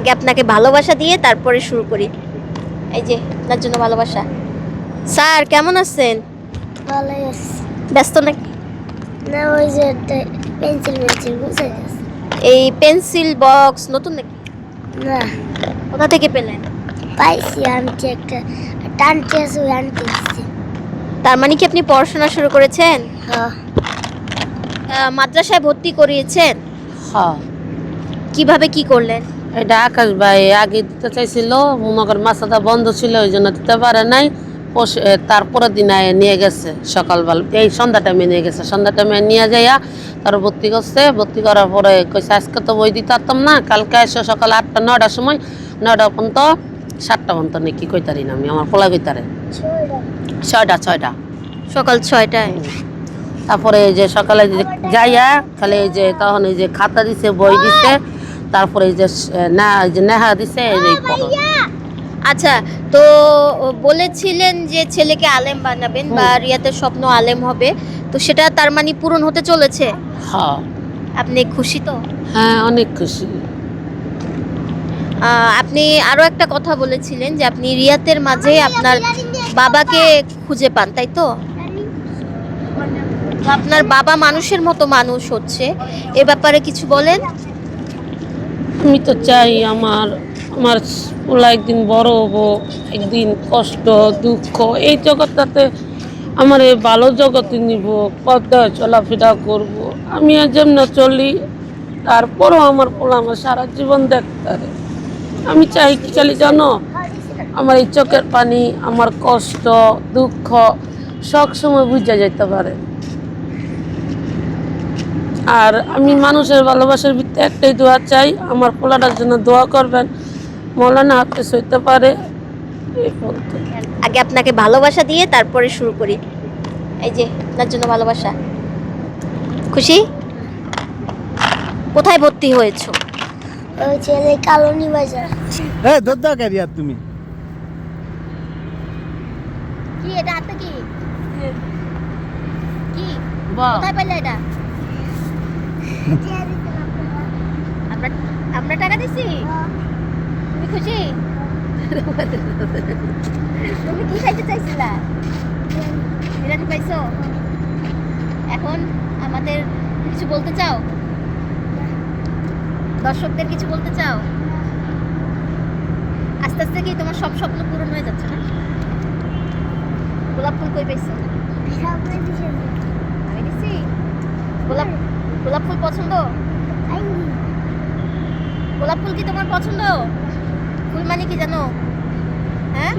আগে আপনাকে ভালোবাসা দিয়ে তারপরে শুরু করি। এই যে আপনার জন্য ভালোবাসা। স্যার কেমন আছেন? ভালোই আছে। ব্যস্ত নাকি? না, ওই যে পেন্সিল বুঝে গেছে। এই পেন্সিল বক্স নতুন নাকি? না, কোথা থেকে পেলেন? পাইছি আনটি একটা টানতে আছে, ওই আনতে দিচ্ছি। তার মানে কি আপনি পড়াশোনা শুরু করেছেন? হ্যাঁ, মাদ্রাসায় ভর্তি করিয়েছেন? হ্যাঁ, কিভাবে কি করলেন? এটা আকাশ ভাই আগে দিতে চাইছিল, মনে মাছটা বন্ধ ছিল ওই জন্য দিতে পারে নাই। তারপরের দিন নিয়ে গেছে সকালবেলা, এই সন্ধ্যা টাইমে নিয়ে গেছে। সন্ধ্যা টাইমে নিয়ে যাইয়া তার ভর্তি করছে। ভর্তি করার পরে কইছে আজকে তো বই দিতে পারতাম না, কালকে এসে সকাল 8টা 9টার সময়, 9টা পর্যন্ত 7টা পর্যন্ত নাকি কইতারি না আমি, আমার পোলা কইতারে 6টা। সকাল 6টায়। তারপরে এই যে সকালে যাইয়া খালি এই যে তখন এই যে খাতা দিছে, বই দিছে, তারপরে এই যে নেহা দিছে এই যে পড়ো। আচ্ছা, তো বলেছিলেন যে ছেলেকে আলেম বানাবেন বা রিয়াতের স্বপ্ন আলেম হবে, তো সেটা তার মানে পূরণ হতে চলেছে। হ্যাঁ, আপনি খুশি তো? হ্যাঁ, অনেক খুশি। আপনি আরো একটা কথা বলেছিলেন যে আপনি রিয়াতের মাঝে আপনার বাবাকে খুঁজে পান, তাই তো? তো আপনার বাবা মানুষের মতো মানুষ হচ্ছে, এ ব্যাপারে কিছু বলেন। আমি তো চাই আমার আমার পোলা একদিন বড় হবো, একদিন কষ্ট দুঃখ এই জগৎটাতে আমার এই ভালো জগতে নিব, পদ্মায় চলাফেরা করব। আমি আর যেমন চলি, তারপরও আমার পোলা আমার সারা জীবন দেখতে পারে। আমি চাই কি খালি জানো, আমার এই চোখের পানি, আমার কষ্ট দুঃখ সব সময় বুঝা যেতে পারে। আর আমি মানুষের ভালোবাসার ভিত্তিতে একটাই দোয়া চাই, আমার পোলাটার জন্য দোয়া করবেন, মৌলানা হাফেজ হইতে পারে। এই বলতে আগে আপনাকে ভালোবাসা দিয়ে তারপরে শুরু করি। এই যে আপনার জন্য ভালোবাসা। খুশি? কোথায় ভর্তি হয়েছো? ওই ছেলে কালনি বাজার। এ দদ্দা কারিয়া তুমি কি এটা হাতে কি? কি? কোথায় পেলে এটা? আমরা আমরা টাকা দিছি? তুমি খুশি? তুমি কি খাইতে চাইছিলা? বিরিয়ানি পাইছো? এখন আমাদের কিছু বলতে চাও? দর্শকদের কিছু বলতে চাও? আস্তে আস্তে কি তোমার সব স্বপ্ন পূরণ হয়ে যাচ্ছে না? গোলাপ ফুল কই পাইছো? আমি দিছি? গোলাপ গোলাপ ফুল পছন্দ? গোলাপ ফুল কি তোমার পছন্দ? ফুল মানে কি জানো? হ্যাঁ?